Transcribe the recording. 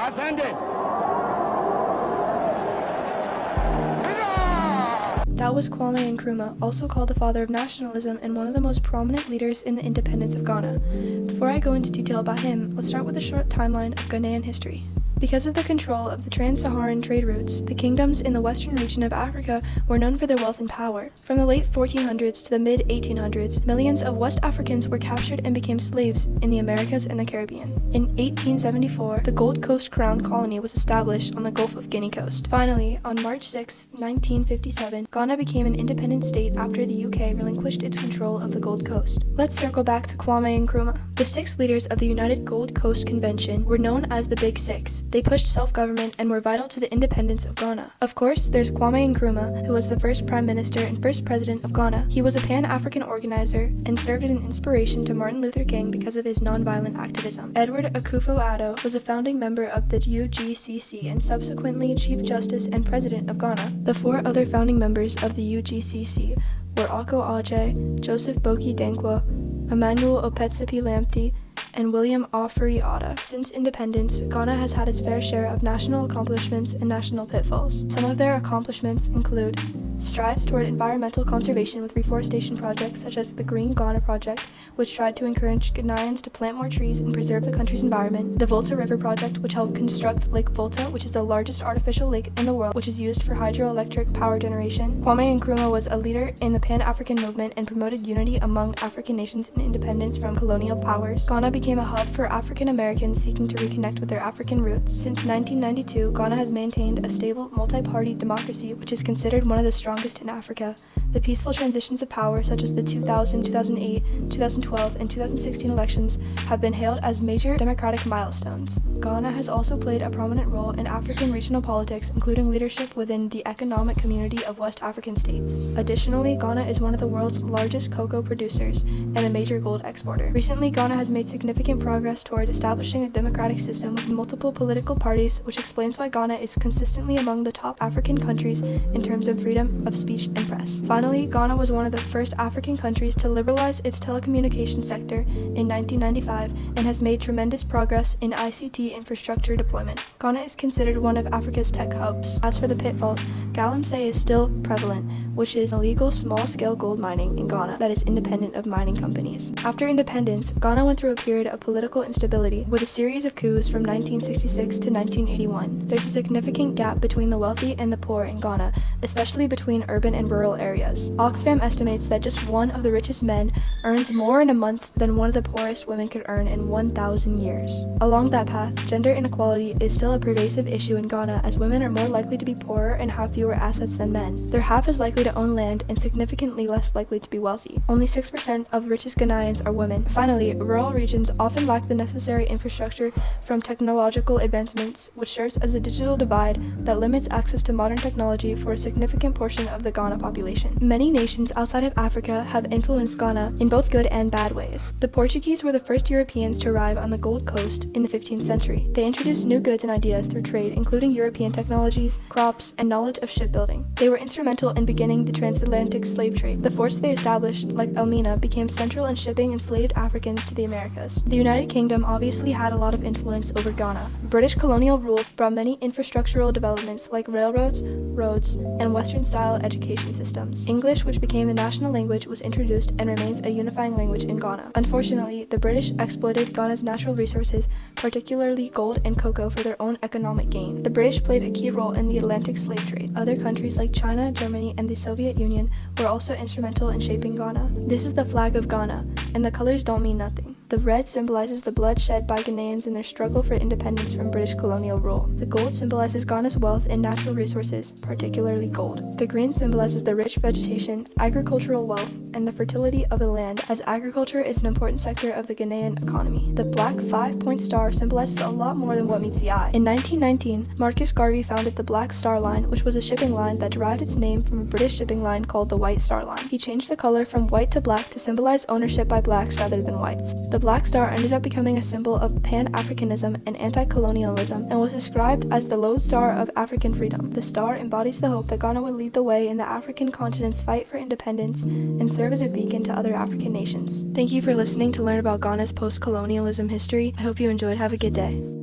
has ended. That was Kwame Nkrumah, also called the father of nationalism and one of the most prominent leaders in the independence of Ghana. Before I go into detail about him, let's start with a short timeline of Ghanaian history. Because of the control of the trans-Saharan trade routes, the kingdoms in the western region of Africa were known for their wealth and power. From the late 1400s to the mid-1800s, millions of West Africans were captured and became slaves in the Americas and the Caribbean. In 1874, the Gold Coast Crown Colony was established on the Gulf of Guinea coast. Finally, on March 6, 1957, Ghana became an independent state after the UK relinquished its control of the Gold Coast. Let's circle back to Kwame Nkrumah. The 6 leaders of the United Gold Coast Convention were known as the Big Six. They pushed self-government and were vital to the independence of Ghana. Of course, there's Kwame Nkrumah, who was the first prime minister and first president of Ghana. He was a pan-African organizer and served as an inspiration to Martin Luther King because of his nonviolent activism. Edward Akufo-Addo was a founding member of the UGCC and subsequently Chief Justice and President of Ghana. The 4 other founding members of the UGCC were Ako Ajay, Joseph Boki Dankwa, Emmanuel Opetsepi Lamptey, and William Ofori Otta. Since independence, Ghana has had its fair share of national accomplishments and national pitfalls. Some of their accomplishments include strides toward environmental conservation with reforestation projects such as the Green Ghana Project, which tried to encourage Ghanaians to plant more trees and preserve the country's environment, the Volta River Project, which helped construct Lake Volta, which is the largest artificial lake in the world, which is used for hydroelectric power generation. Kwame Nkrumah was a leader in the Pan-African movement and promoted unity among African nations and independence from colonial powers. Ghana became a hub for African Americans seeking to reconnect with their African roots. Since 1992, Ghana has maintained a stable, multi-party democracy, which is considered one of the strongest in Africa. The peaceful transitions of power, such as the 2000, 2008, 2012, and 2016 elections, have been hailed as major democratic milestones. Ghana has also played a prominent role in African regional politics, including leadership within the economic community of West African states. Additionally, Ghana is one of the world's largest cocoa producers and a major gold exporter. Recently, Ghana has made significant progress toward establishing a democratic system with multiple political parties, which explains why Ghana is consistently among the top African countries in terms of freedom of speech and press. Finally, Ghana was one of the first African countries to liberalize its telecommunications sector in 1995 and has made tremendous progress in ICT infrastructure deployment. Ghana is considered one of Africa's tech hubs. As for the pitfalls, galamsey is still prevalent, which is illegal small-scale gold mining in Ghana that is independent of mining companies. After independence, Ghana went through a period of political instability with a series of coups from 1966 to 1981. There's a significant gap between the wealthy and the poor in Ghana, especially between urban and rural areas. Oxfam estimates that just one of the richest men earns more in a month than one of the poorest women could earn in 1,000 years. Along that path, gender inequality is still a pervasive issue in Ghana, as women are more likely to be poorer and have fewer assets than men. They're half as likely to own land and significantly less likely to be wealthy. Only 6% of the richest Ghanaians are women. Finally, rural regions often lack the necessary infrastructure from technological advancements, which serves as a digital divide that limits access to modern technology for a significant portion of the Ghana population. Many nations outside of Africa have influenced Ghana in both good and bad ways. The Portuguese were the first Europeans to arrive on the Gold Coast in the 15th century. They introduced new goods and ideas through trade, including European technologies, crops, and knowledge of shipbuilding. They were instrumental in beginning the transatlantic slave trade. The forts they established, like Elmina, became central in shipping enslaved Africans to the Americas. The United Kingdom obviously had a lot of influence over Ghana. British colonial rule brought many infrastructural developments like railroads, roads, and Western-style education systems. English, which became the national language, was introduced and remains a unifying language in Ghana. Unfortunately, the British exploited Ghana's natural resources, particularly gold and cocoa, for their own economic gain. The British played a key role in the Atlantic slave trade. Other countries like China, Germany, and the Soviet Union were also instrumental in shaping Ghana. This is the flag of Ghana, and the colors don't mean nothing. The red symbolizes the blood shed by Ghanaians in their struggle for independence from British colonial rule. The gold symbolizes Ghana's wealth and natural resources, particularly gold. The green symbolizes the rich vegetation, agricultural wealth, and the fertility of the land, as agriculture is an important sector of the Ghanaian economy. The black 5-point star symbolizes a lot more than what meets the eye. In 1919, Marcus Garvey founded the Black Star Line, which was a shipping line that derived its name from a British shipping line called the White Star Line. He changed the color from white to black to symbolize ownership by blacks rather than whites. The Black Star ended up becoming a symbol of Pan-Africanism and anti-colonialism, and was described as the lodestar of African freedom. The star embodies the hope that Ghana would lead the way in the African continent's fight for independence and serve as a beacon to other African nations. Thank you for listening to learn about Ghana's post-colonialism history. I hope you enjoyed. Have a good day.